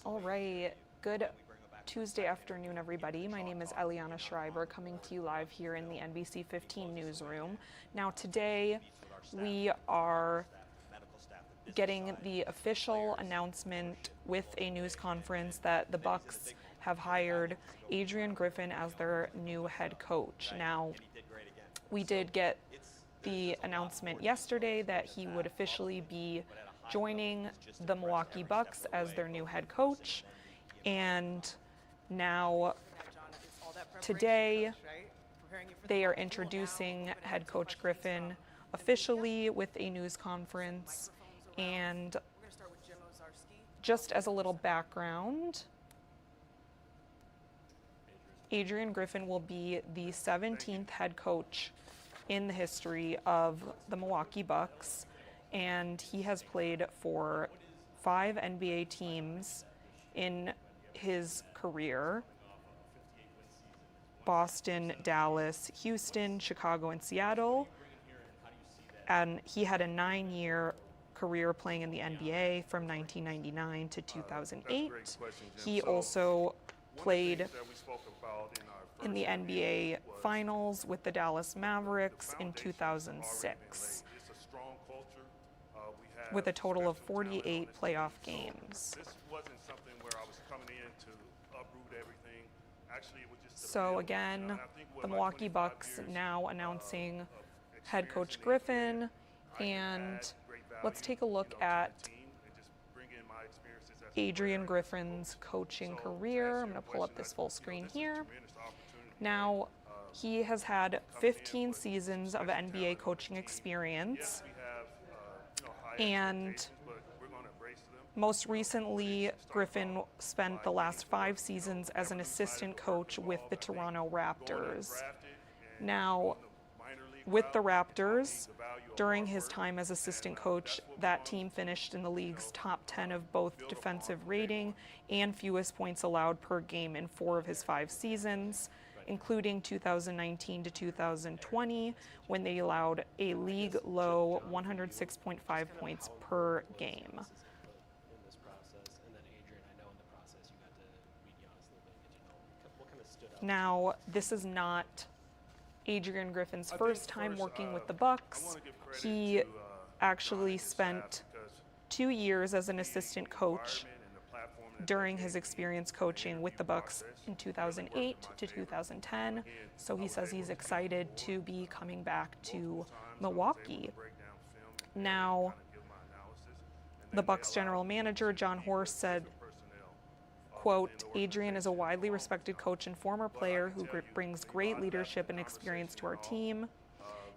All right, good Tuesday afternoon, everybody. My name is Eliana Schreiber, coming to you live here in the NBC 15 newsroom. Now, today we are getting the official announcement with a news conference that the Bucks have hired Adrian Griffin as their new head coach. Now, we did get the announcement yesterday that he would officially be joining the Milwaukee Bucks as their new head coach. And now, today, they are introducing head coach Griffin officially with a news conference. And just as a little background, Adrian Griffin will be the 17th head coach in the history of the Milwaukee Bucks, and he has played for 5 NBA teams in his career: Boston, Dallas, Houston, Chicago, and Seattle. And he had a 9-year career playing in the NBA from 1999 to 2008. He also played in the NBA Finals with the Dallas Mavericks in 2006, with a total of 48 playoff games. So again, the Milwaukee Bucks now announcing head coach Griffin, and let's take a look at Adrian Griffin's coaching career. I'm going to pull up this full screen here. Now, he has had 15 seasons of NBA coaching experience, and most recently, Griffin spent the last 5 seasons as an assistant coach with the Toronto Raptors. Now, with the Raptors, during his time as assistant coach, that team finished in the league's top 10 of both defensive rating and fewest points allowed per game in 4 of his 5 seasons, including 2019 to 2020, when they allowed a league-low 106.5 points per game. Now, this is not Adrian Griffin's first time working with the Bucks. He actually spent 2 years as an assistant coach during his experience coaching with the Bucks in 2008 to 2010. So he says he's excited to be coming back to Milwaukee. Now, the Bucks general manager, John Horst, said, quote, "Adrian is a widely respected coach and former player who brings great leadership and experience to our team.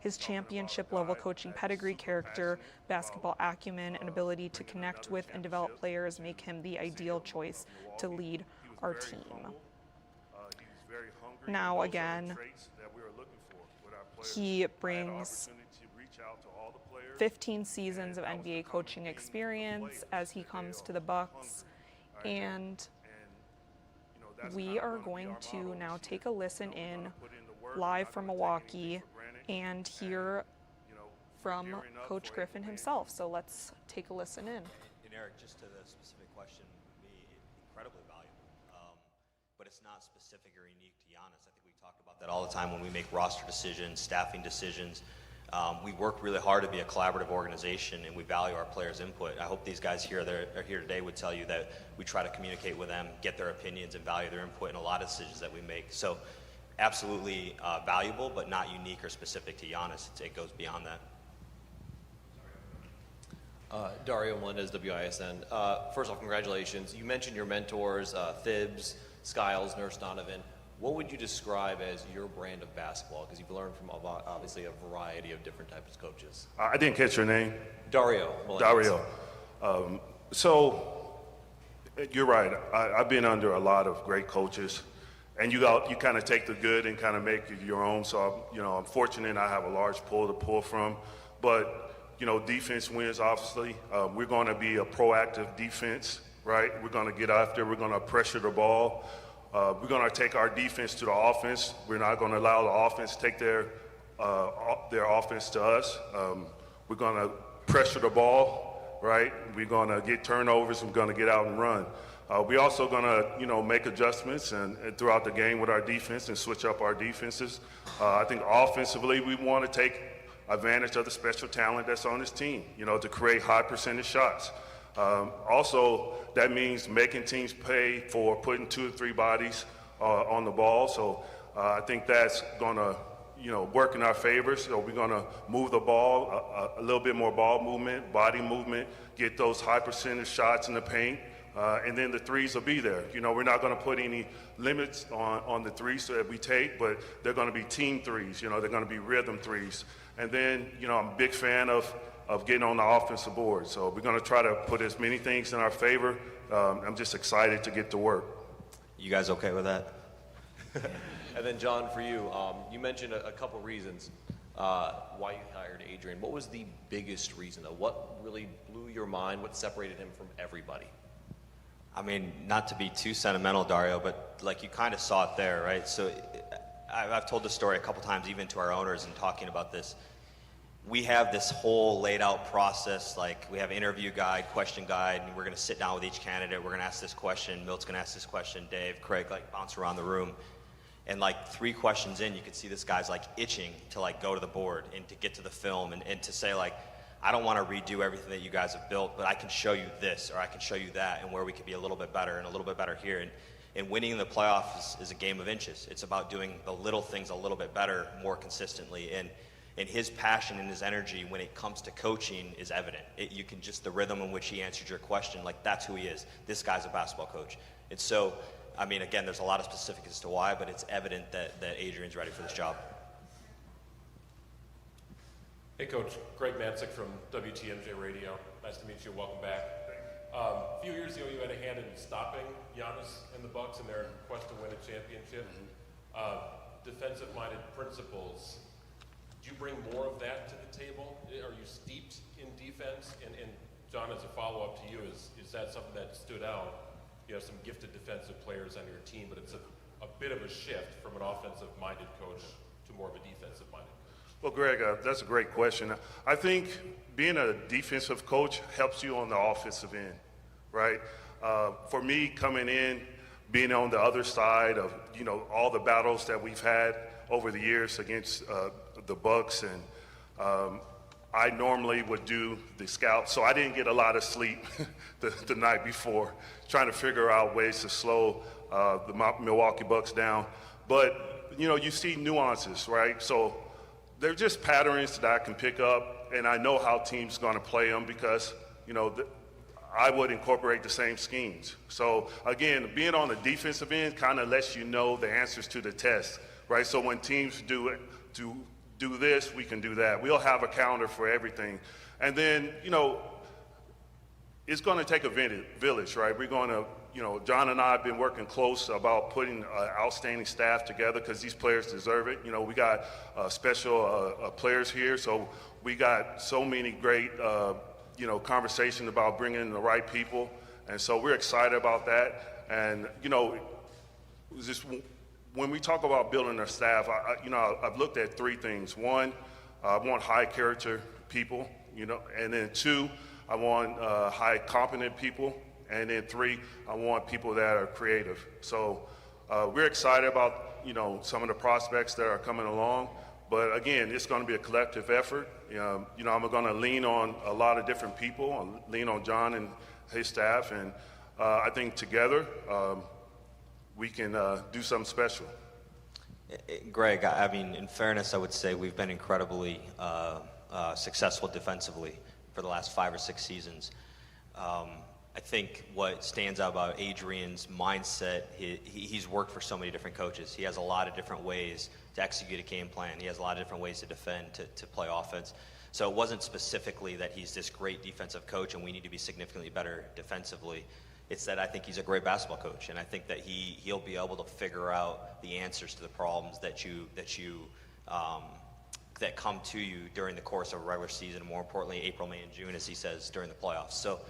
His championship-level coaching pedigree, character, basketball acumen, and ability to connect with and develop players make him the ideal choice to lead our team." Now, again, he brings 15 seasons of NBA coaching experience as he comes to the Bucks, and we are going to now take a listen in live from Milwaukee and hear from Coach Griffin himself. So let's take a listen in. And Eric, just to the specific question, would be incredibly valuable, but it's not specific or unique to Giannis. I think we talk about that all the time when we make roster decisions, staffing decisions. We work really hard to be a collaborative organization, and we value our players' input. I hope these guys here that are here today would tell you that we try to communicate with them, get their opinions, and value their input in a lot of decisions that we make. So absolutely valuable, but not unique or specific to Giannis. It goes beyond that. Dario Melendez, WISN. First off, congratulations. You mentioned your mentors, Thibs, Skiles, Nurse Donovan. What would you describe as your brand of basketball? Because you've learned from obviously a variety of different types of coaches. I didn't catch your name. Dario Melendez. Dario. So you're right. I've been under a lot of great coaches, and you kind of take the good and kind of make it your own. So I'm fortunate I have a large pool to pull from. But defense wins. Obviously, we're going to be a proactive defense, right? We're going to get after. We're going to pressure the ball. We're going to take our defense to the offense. We're not going to allow the offense to take their offense to us. We're going to pressure the ball, right? We're going to get turnovers. We're going to get out and run. We're also going to, make adjustments and throughout the game with our defense and switch up our defenses. I think offensively, we want to take advantage of the special talent that's on this team, to create high percentage shots. Also, that means making teams pay for putting 2 or 3 bodies on the ball. So I think that's going to, work in our favor. So we're going to move the ball, a little bit more ball movement, body movement, get those high percentage shots in the paint. And then the threes will be there. We're not going to put any limits on the threes that we take, but they're going to be team threes. They're going to be rhythm threes. And then, I'm a big fan of getting on the offensive board. So we're going to try to put as many things in our favor. I'm just excited to get to work. You guys okay with that? And then, John, for you, you mentioned a couple reasons why you hired Adrian. What was the biggest reason, though? What really blew your mind? What separated him from everybody? I mean, not to be too sentimental, Dario, but you kind of saw it there, right? So I've told this story a couple times, even to our owners, and talking about this. We have this whole laid out process, we have interview guide, question guide, and we're going to sit down with each candidate. We're going to ask this question. Milt's going to ask this question. Dave, Craig, bounce around the room. And 3 questions in, you could see this guy's itching to go to the board and to get to the film and to say I don't want to redo everything that you guys have built, but I can show you this, or I can show you that, and where we could be a little bit better and a little bit better here. And winning in the playoffs is a game of inches. It's about doing the little things a little bit better, more consistently. And his passion and his energy when it comes to coaching is evident. You can just, the rhythm in which he answered your question, that's who he is. This guy's a basketball coach. And so, I mean, again, there's a lot of specifics as to why, but it's evident that Adrian's ready for this job. Hey, Coach. Greg Matzik from WTMJ Radio. Nice to meet you. Welcome back. A few years ago, you had a hand in stopping Giannis and the Bucks in their quest to win a championship. Defensive-minded principles. Do you bring more of that to the table? Are you steeped in defense? And John, as a follow-up to you, is that something that stood out? You have some gifted defensive players on your team, but it's a bit of a shift from an offensive-minded coach to more of a defensive-minded coach. Well, Greg, that's a great question. I think being a defensive coach helps you on the offensive end, right? For me, coming in, being on the other side of, all the battles that we've had over the years against the Bucks, and I normally would do the scout, so I didn't get a lot of sleep the night before, trying to figure out ways to slow the Milwaukee Bucks down. But, you see nuances, right? So they're just patterns that I can pick up, and I know how teams going to play them because, I would incorporate the same schemes. So, again, being on the defensive end kind of lets you know the answers to the test, right? So when teams do this, we can do that. We'll have a counter for everything. And then, it's going to take a village, right? We're going to, John and I have been working close about putting an outstanding staff together because these players deserve it. We got special players here, so we got so many great, conversations about bringing in the right people. And so we're excited about that. And, just when we talk about building our staff, I've looked at 3 things. 1, I want high character people, and then 2, I want high competent people, and then 3, I want people that are creative. So we're excited about, some of the prospects that are coming along, but again, it's going to be a collective effort. I'm going to lean on a lot of different people, I'll lean on John and his staff, and I think together we can do something special. Greg, I mean, in fairness, I would say we've been incredibly successful defensively for the last 5 or 6 seasons. I think what stands out about Adrian's mindset, he's worked for so many different coaches. He has a lot of different ways to execute a game plan. He has a lot of different ways to defend, to play offense. So it wasn't specifically that he's this great defensive coach and we need to be significantly better defensively. It's that I think he's a great basketball coach, and I think that he'll be able to figure out the answers to the problems that come to you during the course of a regular season, and more importantly, April, May, and June, as he says, during the playoffs. So,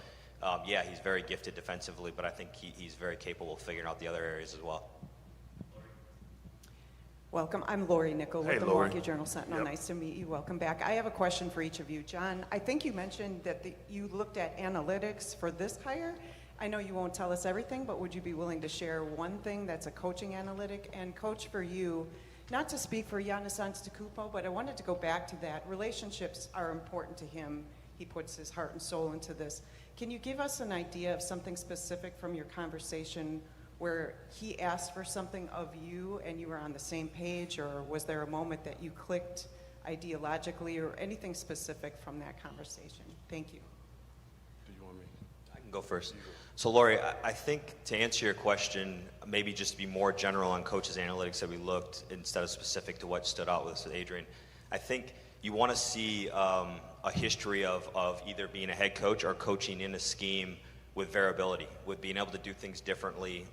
yeah, he's very gifted defensively, but I think he's very capable of figuring out the other areas as well. Welcome. I'm Lori Nickel with the Lori. Milwaukee Journal-Sentinel. Yep. Nice to meet you. Welcome back. I have a question for each of you. John, I think you mentioned that you looked at analytics for this hire, I know you won't tell us everything, but would you be willing to share one thing that's a coaching analytic? And Coach, for you, not to speak for Giannis Antetokounmpo, but I wanted to go back to that. Relationships are important to him. He puts his heart and soul into this. Can you give us an idea of something specific from your conversation where he asked for something of you and you were on the same page, or was there a moment that you clicked ideologically, or anything specific from that conversation? Thank you. Do you want me? I can go first. So Lori, I think to answer your question, maybe just to be more general on coaches' analytics that we looked instead of specific to what stood out with us with Adrian, I think you want to see a history of either being a head coach or coaching in a scheme with variability, with being able to do things differently.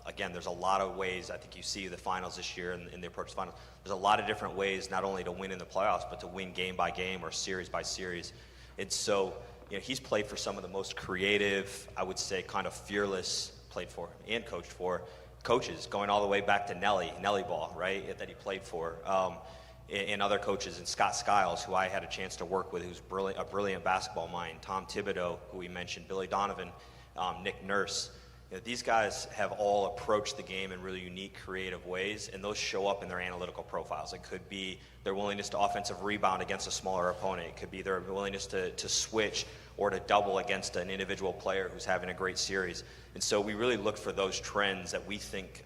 Again, there's a lot of ways. I think you see the finals this year and the approach to finals. There's a lot of different ways, not only to win in the playoffs, but to win game by game or series by series. And so, he's played for some of the most creative, I would say, kind of fearless, played for and coached for coaches, going all the way back to Nelly Ball, right, that he played for. And other coaches, and Scott Skiles, who I had a chance to work with, who's a brilliant basketball mind, Tom Thibodeau, who we mentioned, Billy Donovan, Nick Nurse. These guys have all approached the game in really unique, creative ways, and those show up in their analytical profiles. It could be their willingness to offensive rebound against a smaller opponent. It could be their willingness to switch or to double against an individual player who's having a great series. And so we really look for those trends that we think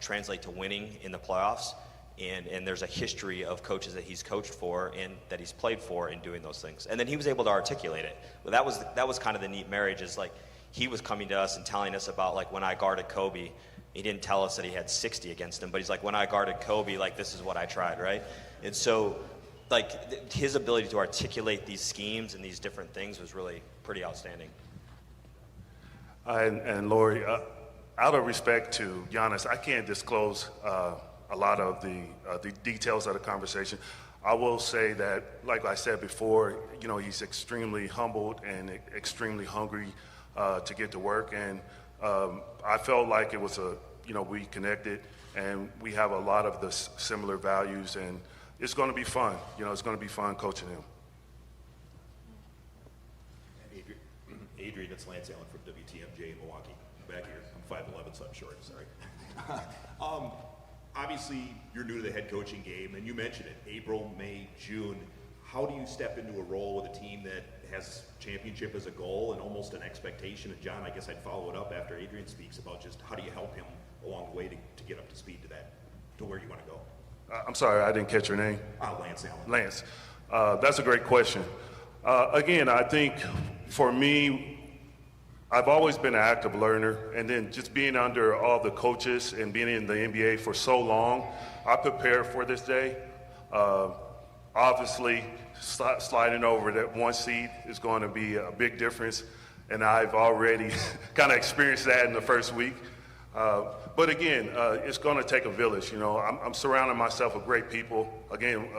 translate to winning in the playoffs. And there's a history of coaches that he's coached for and that he's played for in doing those things. And then he was able to articulate it. Well, that was kind of the neat marriage, is like he was coming to us and telling us about, like, when I guarded Kobe. He didn't tell us that he had 60 against him, but he's like, when I guarded Kobe, like, this is what I tried, right? And so, like, his ability to articulate these schemes and these different things was really pretty outstanding. And Lori, out of respect to Giannis, I can't disclose a lot of the details of the conversation. I will say that, like I said before, he's extremely humbled and extremely hungry to get to work. And I felt like it was we connected, and we have a lot of the similar values, and it's going to be fun. It's going to be fun coaching him. Adrian, it's Lance Allen from WTMJ in Milwaukee. Back here. I'm 5'11", so I'm short. Sorry. Obviously, you're new to the head coaching game, and you mentioned it, April, May, June. How do you step into a role with a team that has championship as a goal and almost an expectation? And John, I guess I'd follow it up after Adrian speaks about just how do you help him along the way to get up to speed to where you want to go? I'm sorry, I didn't catch your name. Lance Allen. Lance, that's a great question. Again, I think for me, I've always been an active learner, and then just being under all the coaches and being in the NBA for so long, I prepared for this day. Obviously, sliding over that one seed is going to be a big difference, and I've already kind of experienced that in the first week. But again, it's going to take a village. I'm surrounding myself with great people. Again,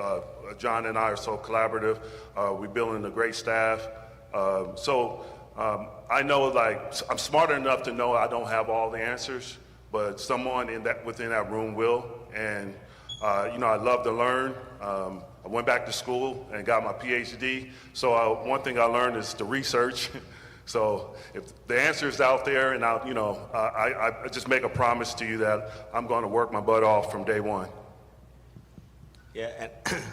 John and I are so collaborative. We're building a great staff. I know, I'm smart enough to know I don't have all the answers, but someone within that room will. And I love to learn. I went back to school and got my PhD. So one thing I learned is to research. So if the answer is out there, and I just make a promise to you that I'm going to work my butt off from day one. Yeah, and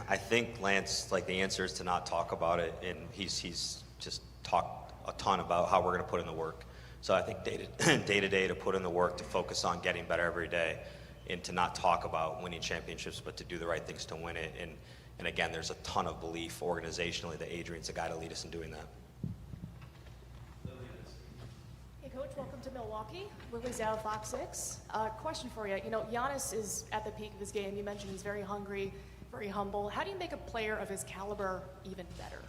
I think, Lance, the answer is to not talk about it, and he's just talked a ton about how we're going to put in the work. So I think day to day to put in the work, to focus on getting better every day, and to not talk about winning championships, but to do the right things to win it. And again, there's a ton of belief organizationally that Adrian's the guy to lead us in doing that. Hey, Coach, welcome to Milwaukee. Lily Zhao, Fox 6. Question for you. Giannis is at the peak of his game. You mentioned he's very hungry, very humble. How do you make a player of his caliber even better?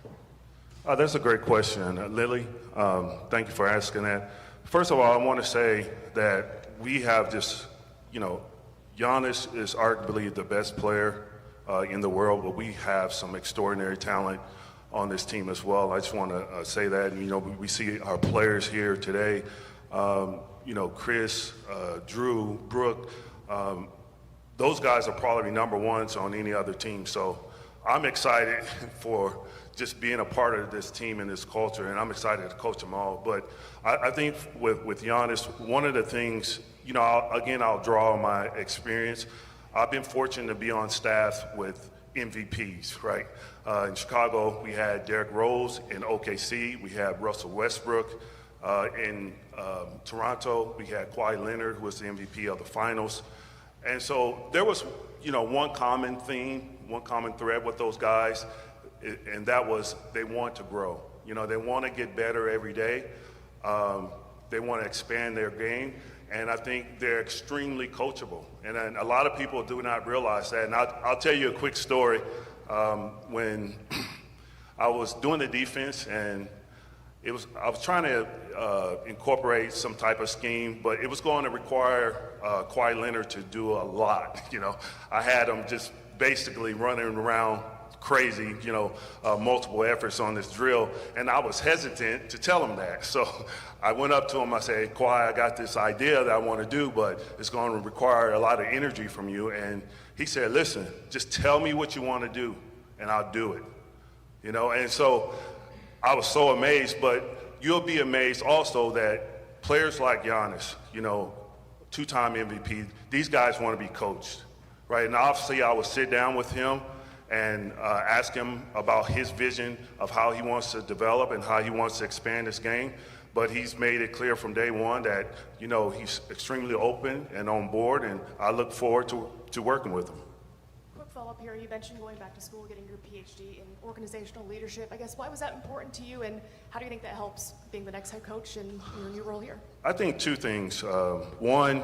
That's a great question, Lily. Thank you for asking that. First of all, I want to say that we have just, Giannis is arguably the best player in the world, but we have some extraordinary talent on this team as well. I just want to say that. We see our players here today, Chris, Drew, Brooke. Those guys are probably number ones on any other team. So I'm excited for just being a part of this team and this culture, and I'm excited to coach them all. But I think with Giannis, one of the things, you know, I'll draw on my experience. I've been fortunate to be on staff with MVPs, right? In Chicago, we had Derrick Rose. In OKC, we had Russell Westbrook. In Toronto, we had Kawhi Leonard, who was the MVP of the finals. And so there was, you know, one common theme, one common thread with those guys, and that was they want to grow. You know, they want to get better every day. They want to expand their game, and I think they're extremely coachable. And a lot of people do not realize that. And I'll tell you a quick story. When I was doing the defense, and I was trying to incorporate some type of scheme, but it was going to require Kawhi Leonard to do a lot. You know, I had him just basically running around crazy, you know, multiple efforts on this drill, and I was hesitant to tell him that. So I went up to him, I said, Kawhi, I got this idea that I want to do, but it's going to require a lot of energy from you. And he said, listen, just tell me what you want to do, and I'll do it. You know, and so I was so amazed, but you'll be amazed also that players like Giannis, you know, two-time MVP, these guys want to be coached, right? And obviously I would sit down with him and ask him about his vision of how he wants to develop and how he wants to expand his game. But he's made it clear from day one that, you know, he's extremely open and on board, and I look forward to working with him. Quick follow-up here. You mentioned going back to school, getting your PhD in organizational leadership. I guess, why was that important to you, and how do you think that helps being the next head coach in your new role here? I think two things. One,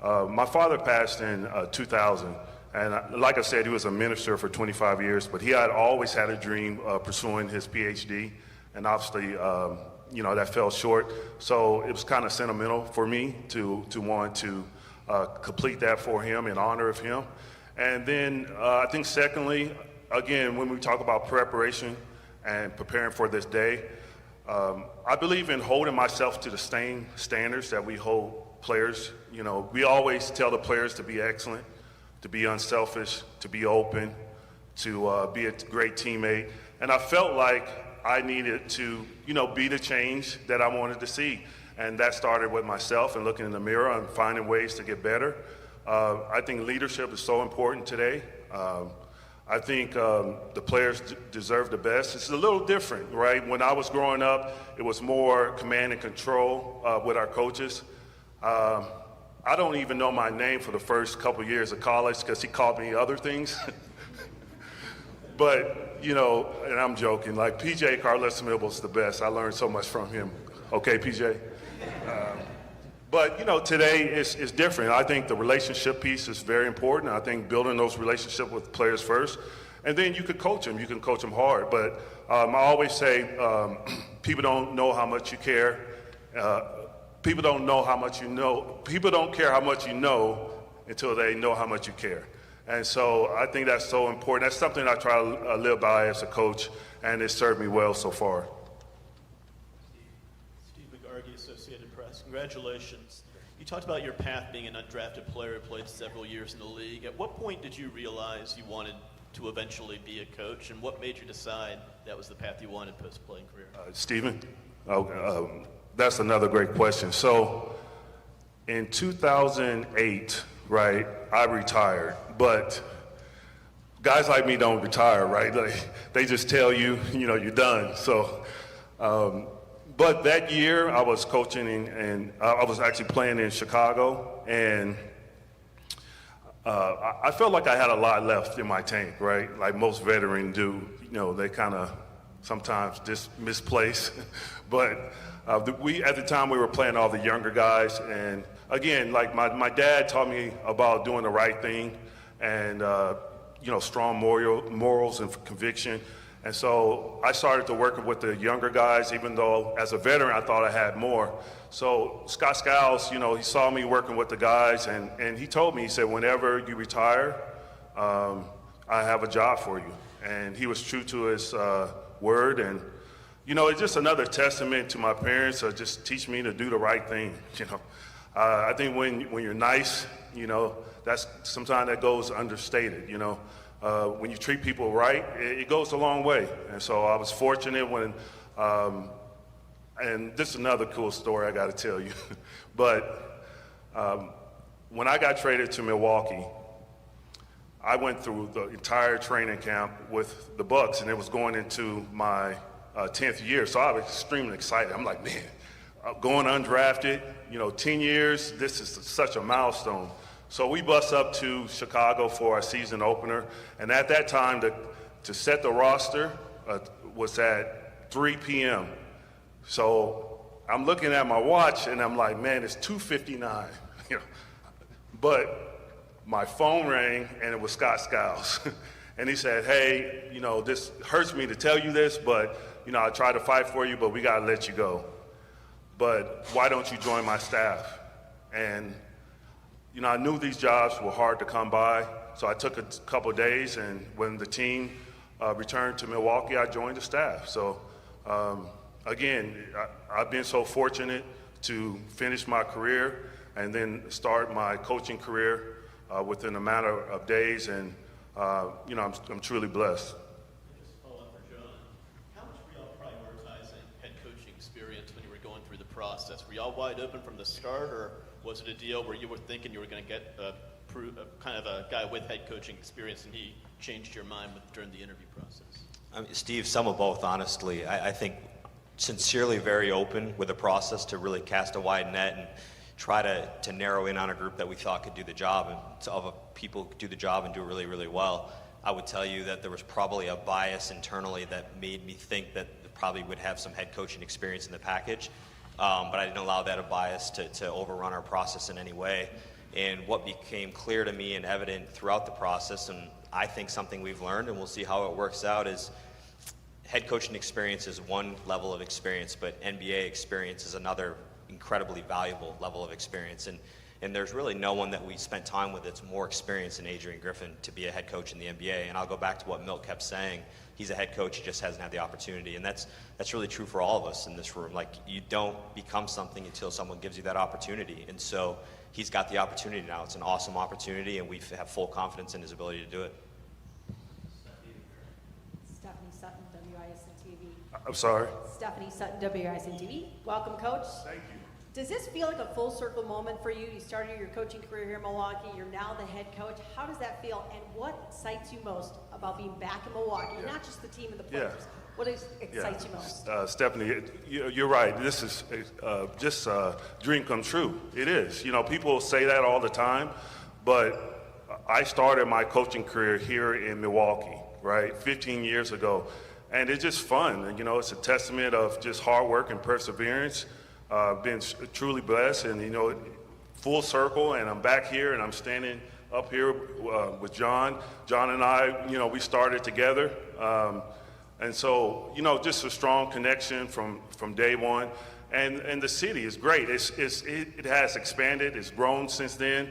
my father passed in 2000. And like I said, he was a minister for 25 years, but he had always had a dream of pursuing his PhD. And obviously, you know, that fell short. So it was kind of sentimental for me to want to complete that for him in honor of him. And then I think secondly, again, when we talk about preparation and preparing for this day, I believe in holding myself to the same standards that we hold players. You know, we always tell the players to be excellent, to be unselfish, to be open, to be a great teammate. And I felt like I needed to, you know, be the change that I wanted to see. And that started with myself and looking in the mirror and finding ways to get better. I think leadership is so important today. I think the players deserve the best. It's a little different, right? When I was growing up, it was more command and control with our coaches. I don't even know my name for the first couple years of college because he called me other things. But, you know, and I'm joking, like PJ Carlesimo was the best. I learned so much from him. Okay, PJ? But, you know, today is different. I think the relationship piece is very important. I think building those relationships with players first. And then you could coach them. You can coach them hard. But I always say people don't know how much you care. People don't know how much you know. People don't care how much you know until they know how much you care. And so I think that's so important. That's something I try to live by as a coach, and it's served me well so far. Steve McGargy, Associated Press. Congratulations. You talked about your path being an undrafted player who played several years in the league. At what point did you realize you wanted to eventually be a coach, and what made you decide that was the path you wanted post-playing career? Stephen? That's another great question. So in 2008, right, I retired, but guys like me don't retire, right? They just tell you, you know, you're done. So, but that year I was coaching and I was actually playing in Chicago, and I felt like I had a lot left in my tank, right? Like most veterans do, you know, they kind of sometimes just misplace. But at the time we were playing all the younger guys, and again, like my dad taught me about doing the right thing and, you know, strong morals and conviction. And so I started to work with the younger guys, even though as a veteran I thought I had more. So Scott Skiles, you know, he saw me working with the guys, and he told me, he said, whenever you retire, I have a job for you. And he was true to his word. And you know, it's just another testament to my parents, just teach me to do the right thing. You know, I think when you're nice, you know, that's sometimes that goes understated. You know, when you treat people right, it goes a long way. And so I was fortunate when, and this is another cool story I got to tell you, but when I got traded to Milwaukee, I went through the entire training camp with the Bucks, and it was going into my 10th year, so I was extremely excited. I'm like, man, going undrafted, 10 years, this is such a milestone. So we bus up to Chicago for our season opener, and at that time, to set the roster was at 3 p.m. So I'm looking at my watch, and I'm like, man, it's 2:59. But my phone rang, and it was Scott Skiles. And he said, hey, this hurts me to tell you this, but, I tried to fight for you, but we got to let you go. But why don't you join my staff? And, I knew these jobs were hard to come by, so I took a couple of days, and when the team returned to Milwaukee, I joined the staff. So, again, I've been so fortunate to finish my career and then start my coaching career within a matter of days, and I'm truly blessed. Just a follow-up for John. How much were y'all prioritizing head coaching experience when you were going through the process? Were y'all wide open from the start, or was it a deal where you were thinking you were going to get kind of a guy with head coaching experience, and he changed your mind during the interview process? Steve, some of both, honestly. I think sincerely very open with the process to really cast a wide net and try to narrow in on a group that we thought could do the job, and of people could do the job and do it really, really well. I would tell you that there was probably a bias internally that made me think that they probably would have some head coaching experience in the package, but I didn't allow that bias to overrun our process in any way. And what became clear to me and evident throughout the process, and I think something we've learned, and we'll see how it works out, is head coaching experience is one level of experience, but NBA experience is another incredibly valuable level of experience. And there's really no one that we spent time with that's more experienced than Adrian Griffin to be a head coach in the NBA. And I'll go back to what Milt kept saying. He's a head coach, he just hasn't had the opportunity. And that's really true for all of us in this room. Like, you don't become something until someone gives you that opportunity. And so he's got the opportunity now. It's an awesome opportunity, and we have full confidence in his ability to do it. Stephanie Sutton, WISN TV. I'm sorry? Stephanie Sutton, WISN TV. Welcome, Coach. Thank you. Does this feel like a full circle moment for you? You started your coaching career here in Milwaukee. You're now the head coach. How does that feel? And what excites you most about being back in Milwaukee? Yeah. Not just the team and the players. Yeah. What excites you most? Stephanie, you're right. This is just a dream come true. It is. People say that all the time, but I started my coaching career here in Milwaukee, right, 15 years ago. And it's just fun. And, it's a testament of just hard work and perseverance. Been truly blessed, and full circle, and I'm back here, and I'm standing up here with John. John and I, we started together, and so just a strong connection from day one. And the city is great. It has expanded. It's grown since then.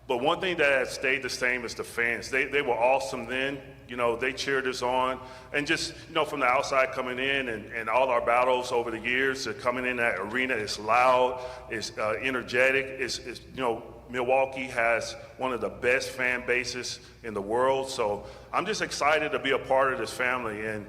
But one thing that has stayed the same is the fans. They were awesome then. They cheered us on. And just, from the outside coming in and all our battles over the years, coming in that arena, it's loud, it's energetic. Milwaukee has one of the best fan bases in the world. So I'm just excited to be a part of this family. And,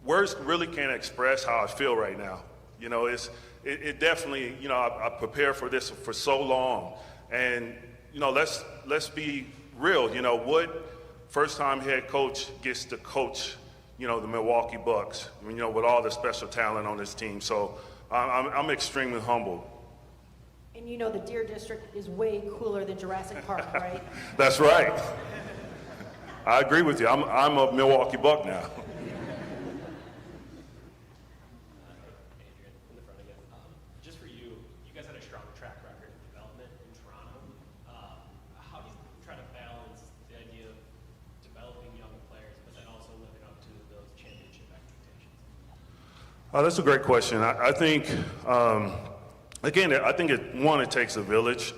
words really can't express how I feel right now. It definitely, I prepared for this for so long. And, let's be real. What first-time head coach gets to coach, the Milwaukee Bucks, with all the special talent on this team. So I'm extremely humbled. And the Deer District is way cooler than Jurassic Park, right? That's right. I agree with you. I'm a Milwaukee Buck now. Just for you, you guys had a strong track record of development in Toronto. How do you try to balance the idea of developing young players, but then also living up to those championship expectations? That's a great question. I think, again, I think it takes a village.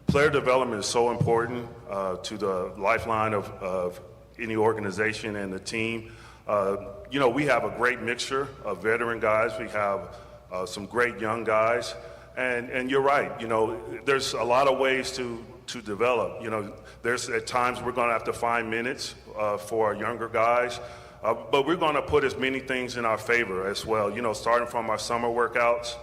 Player development is so important to the lifeline of any organization and the team. We have a great mixture of veteran guys. We have some great young guys. And you're right, there's a lot of ways to develop. There's at times we're going to have to find minutes for our younger guys, but we're going to put as many things in our favor as well. Starting from our summer workouts,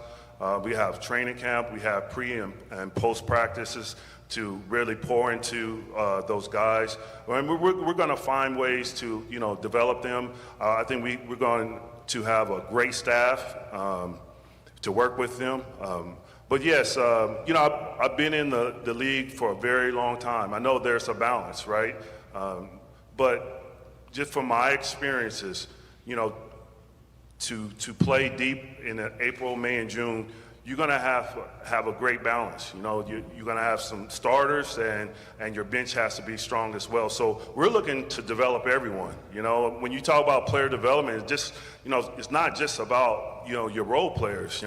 we have training camp, we have pre and post practices to really pour into those guys. And we're going to find ways to develop them. I think we're going to have a great staff to work with them. But yes, I've been in the league for a very long time. I know there's a balance, right? But just from my experiences, to play deep in April, May, and June, you're going to have a great balance. You're going to have some starters, and your bench has to be strong as well. So we're looking to develop everyone. When you talk about player development, it's just it's not just about your role players.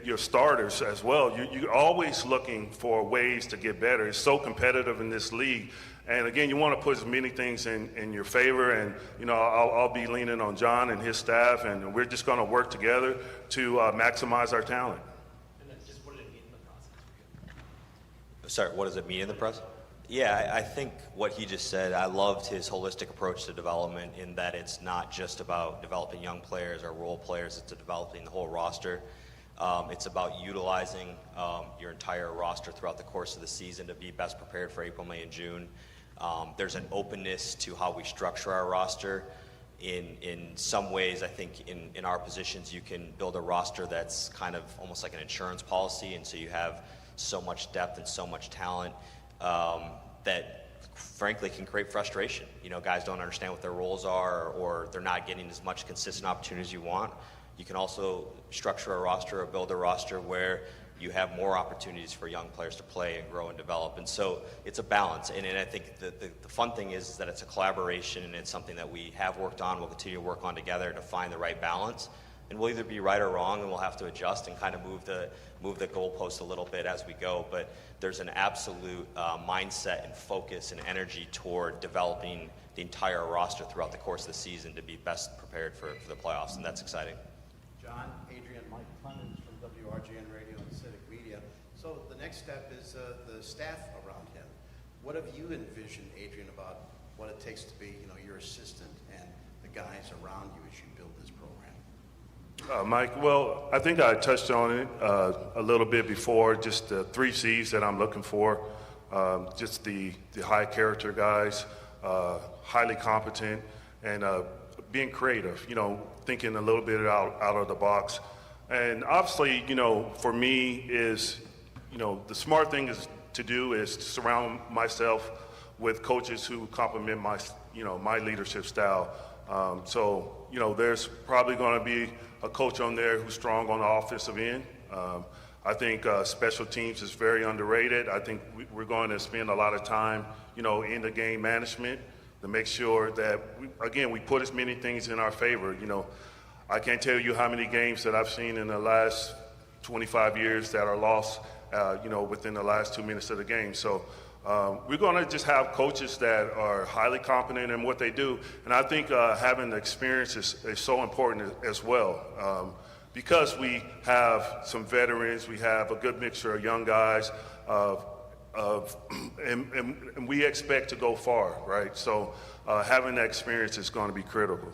Your starters as well. You're always looking for ways to get better. It's so competitive in this league. And again, you want to put as many things in your favor, and I'll be leaning on John and his staff, and we're just going to work together to maximize our talent. And then just what did it mean in the process for you? Sorry, what does it mean in the process? Yeah, I think what he just said, I loved his holistic approach to development in that it's not just about developing young players or role players, it's developing the whole roster. It's about utilizing your entire roster throughout the course of the season to be best prepared for April, May, and June. There's an openness to how we structure our roster. In some ways, I think in our positions, you can build a roster that's kind of almost like an insurance policy, and so you have so much depth and so much talent that frankly can create frustration. Guys don't understand what their roles are, or they're not getting as much consistent opportunities you want. You can also structure a roster or build a roster where you have more opportunities for young players to play and grow and develop. And so it's a balance. And I think the fun thing is that it's a collaboration, and it's something that we have worked on, we'll continue to work on together to find the right balance. And we'll either be right or wrong, and we'll have to adjust and kind of move the goalpost a little bit as we go. But there's an absolute mindset and focus and energy toward developing the entire roster throughout the course of the season to be best prepared for the playoffs, and that's exciting. John, Adrian, Mike Clemens from WRGN Radio and Civic Media. So the next step is the staff around him. What have you envisioned, Adrian, about what it takes to be, your assistant and the guys around you as you build this program? Mike, well, I think I touched on it a little bit before, just the 3 C's that I'm looking for. Just the high character guys, highly competent, and being creative, thinking a little bit out of the box. And obviously, for me is, the smart thing to do is to surround myself with coaches who complement my leadership style. So, there's probably going to be a coach on there who's strong on the offensive end. I think special teams is very underrated. I think we're going to spend a lot of time, in the game management to make sure that, we put as many things in our favor. I can't tell you how many games that I've seen in the last 25 years that are lost, within the last 2 minutes of the game. So we're going to just have coaches that are highly competent in what they do. And I think having the experience is so important as well. Because we have some veterans, we have a good mixture of young guys, and we expect to go far, right? So having that experience is going to be critical.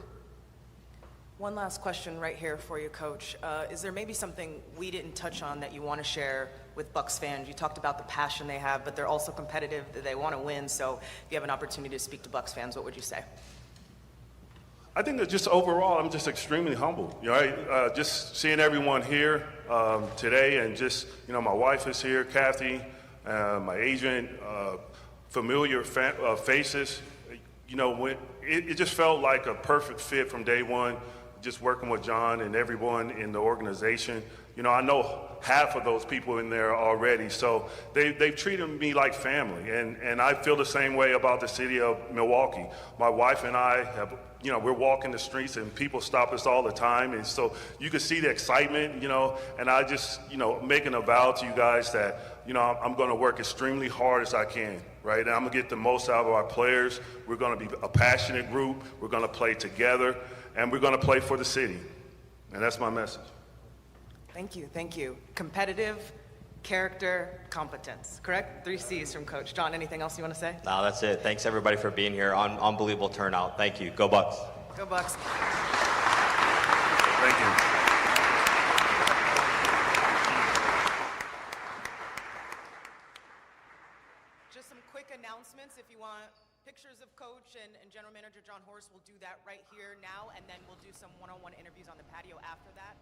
One last question right here for you, Coach. Is there maybe something we didn't touch on that you want to share with Bucks fans? You talked about the passion they have, but they're also competitive, they want to win. So if you have an opportunity to speak to Bucks fans, what would you say? I think that just overall, I'm just extremely humbled. Just seeing everyone here today, and just, my wife is here, Kathy, my agent, familiar faces. When it just felt like a perfect fit from day one, just working with John and everyone in the organization. I know half of those people in there already, so they've treated me like family, and I feel the same way about the city of Milwaukee. My wife and I have, we're walking the streets and people stop us all the time, and so you can see the excitement, and I just, making a vow to you guys that, I'm going to work extremely hard as I can, right? And I'm going to get the most out of our players. We're going to be a passionate group. We're going to play together, and we're going to play for the city, and that's my message. Thank you, thank you. Competitive, character, competence, correct? 3 C's from Coach. John, anything else you want to say? No, that's it. Thanks everybody for being here. Unbelievable turnout. Thank you. Go Bucks. Go Bucks. Thank you. Just some quick announcements. If you want pictures of Coach and General Manager John Horst, we'll do that right here now, and then we'll do some one-on-one interviews on the patio after that.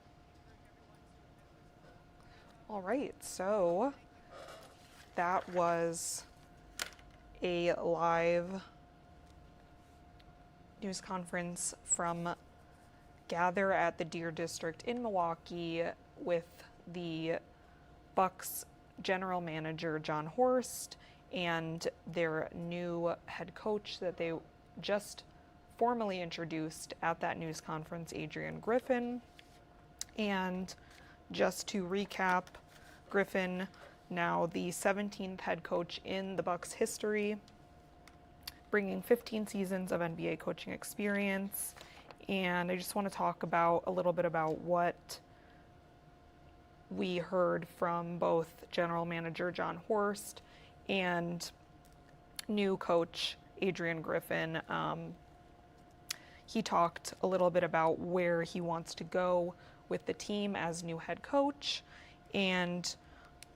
All right, so that was a live news conference from Gather at the Deer District in Milwaukee with the Bucks general manager John Horst and their new head coach that they just formally introduced at that news conference, Adrian Griffin. And just to recap, Griffin, now the 17th head coach in the Bucks history, bringing 15 seasons of NBA coaching experience. And I just want to talk about a little bit about what we heard from both general manager John Horst and new coach Adrian Griffin. He talked a little bit about where he wants to go with the team as new head coach, and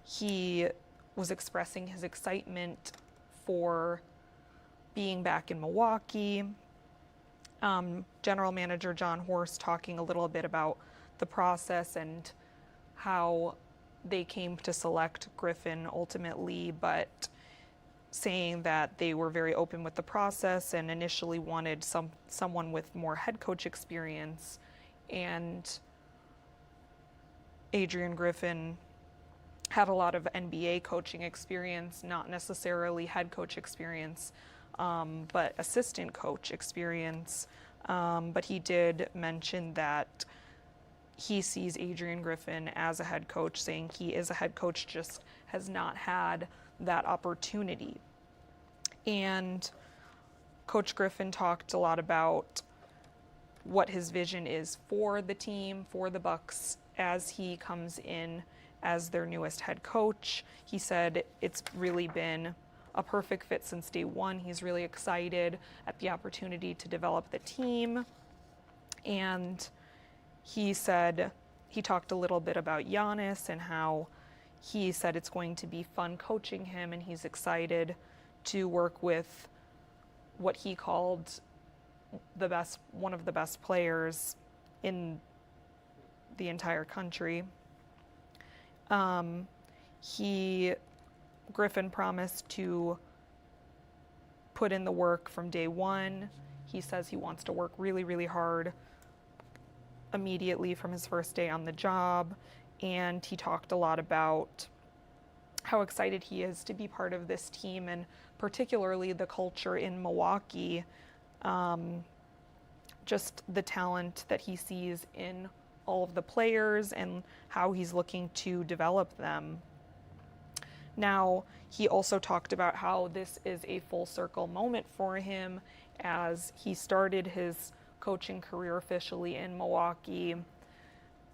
he was expressing his excitement for being back in Milwaukee. General manager John Horst talking a little bit about the process and how they came to select Griffin ultimately, but saying that they were very open with the process and initially wanted someone with more head coach experience. And Adrian Griffin had a lot of NBA coaching experience, not necessarily head coach experience, but assistant coach experience. But he did mention that he sees Adrian Griffin as a head coach, saying he is a head coach, just has not had that opportunity. And Coach Griffin talked a lot about what his vision is for the team, for the Bucks, as he comes in as their newest head coach. He said it's really been a perfect fit since day one. He's really excited at the opportunity to develop the team. And he said, he talked a little bit about Giannis and how he said it's going to be fun coaching him, and he's excited to work with what he called one of the best players in the entire country. Griffin promised to put in the work from day one. He says he wants to work really, really hard immediately from his first day on the job. And he talked a lot about how excited he is to be part of this team, and particularly the culture in Milwaukee, just the talent that he sees in all of the players and how he's looking to develop them. Now, he also talked about how this is a full circle moment for him as he started his coaching career officially in Milwaukee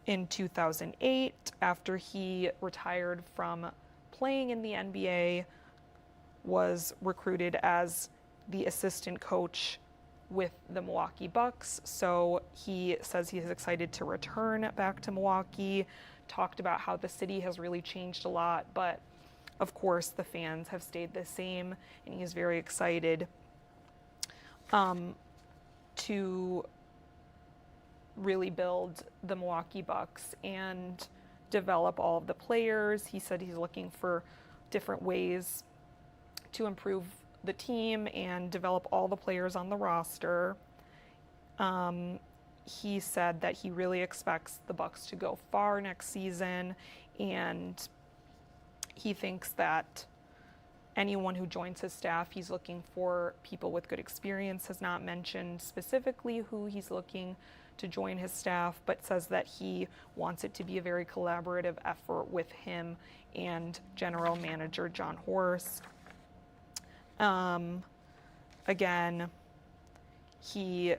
in 2008 after he retired from playing in the NBA, was recruited as the assistant coach with the Milwaukee Bucks. So he says he is excited to return back to Milwaukee, talked about how the city has really changed a lot, but of course the fans have stayed the same, and he is very excited to really build the Milwaukee Bucks and develop all of the players. He said he's looking for different ways to improve the team and develop all the players on the roster. He said that he really expects the Bucks to go far next season, and he thinks that anyone who joins his staff, he's looking for people with good experience. Has not mentioned specifically who he's looking to join his staff, but says that he wants it to be a very collaborative effort with him and general manager John Horst. Again, he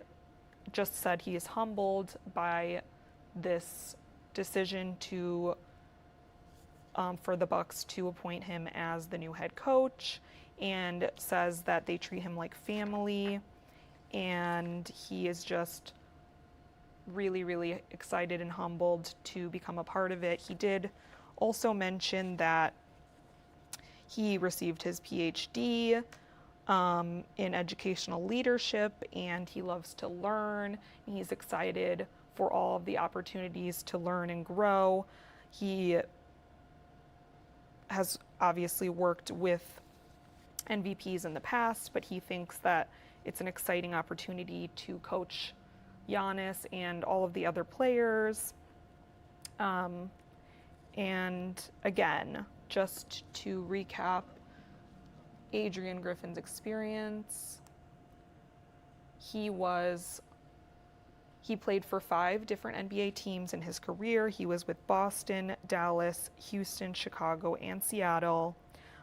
just said he is humbled by this decision to for the Bucks to appoint him as the new head coach, and says that they treat him like family, and he is just really, really excited and humbled to become a part of it. He did also mention that he received his PhD in educational leadership, and he loves to learn. And he's excited for all of the opportunities to learn and grow. He has obviously worked with MVPs in the past, but he thinks that it's an exciting opportunity to coach Giannis and all of the other players. And again, just to recap Adrian Griffin's experience, he played for 5 different NBA teams in his career. He was with Boston, Dallas, Houston, Chicago, and Seattle.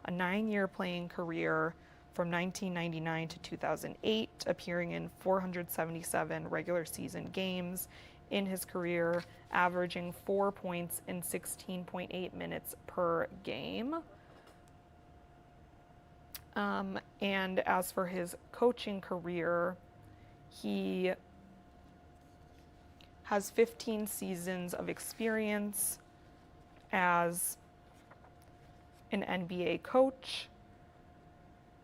A 9-year playing career from 1999 to 2008, appearing in 477 regular season games in his career, averaging 4 points in 16.8 minutes per game. And as for his coaching career, he has 15 seasons of experience as an NBA coach.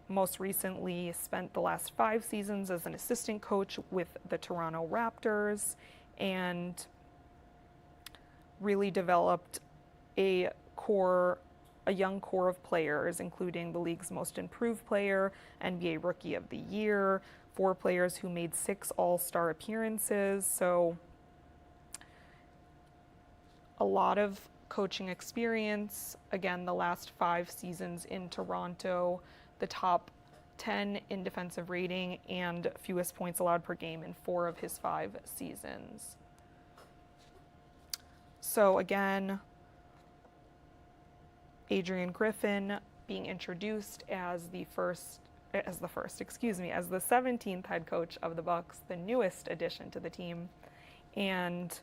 Most recently spent the last 5 seasons as an assistant coach with the Toronto Raptors, and really developed a young core of players, including the league's most improved player, NBA Rookie of the Year, 4 players who made 6 All-Star appearances. So a lot of coaching experience. Again, the last 5 seasons in Toronto, the top 10 in defensive rating, and fewest points allowed per game in 4 of his 5 seasons. So again, Adrian Griffin being introduced as the 17th head coach of the Bucks, the newest addition to the team, and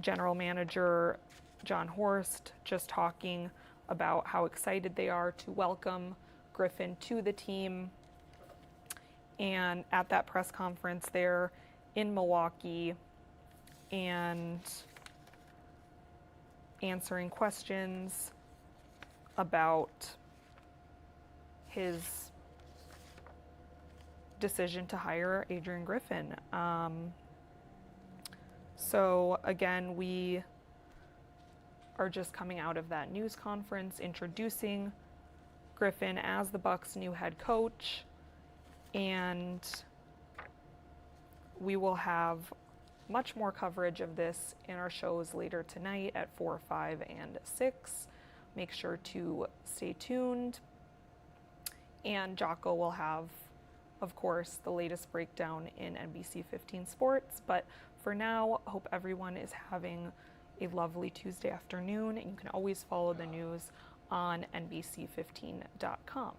general manager John Horst just talking about how excited they are to welcome Griffin to the team. And at that press conference there in Milwaukee, and answering questions about his decision to hire Adrian Griffin. So again, we are just coming out of that news conference introducing Griffin as the Bucks' new head coach, and we will have much more coverage of this in our shows later tonight at 4, 5, and 6. Make sure to stay tuned. And Jocko will have, of course, the latest breakdown in NBC 15 Sports. But for now, I hope everyone is having a lovely Tuesday afternoon. And you can always follow the news on NBC15.com.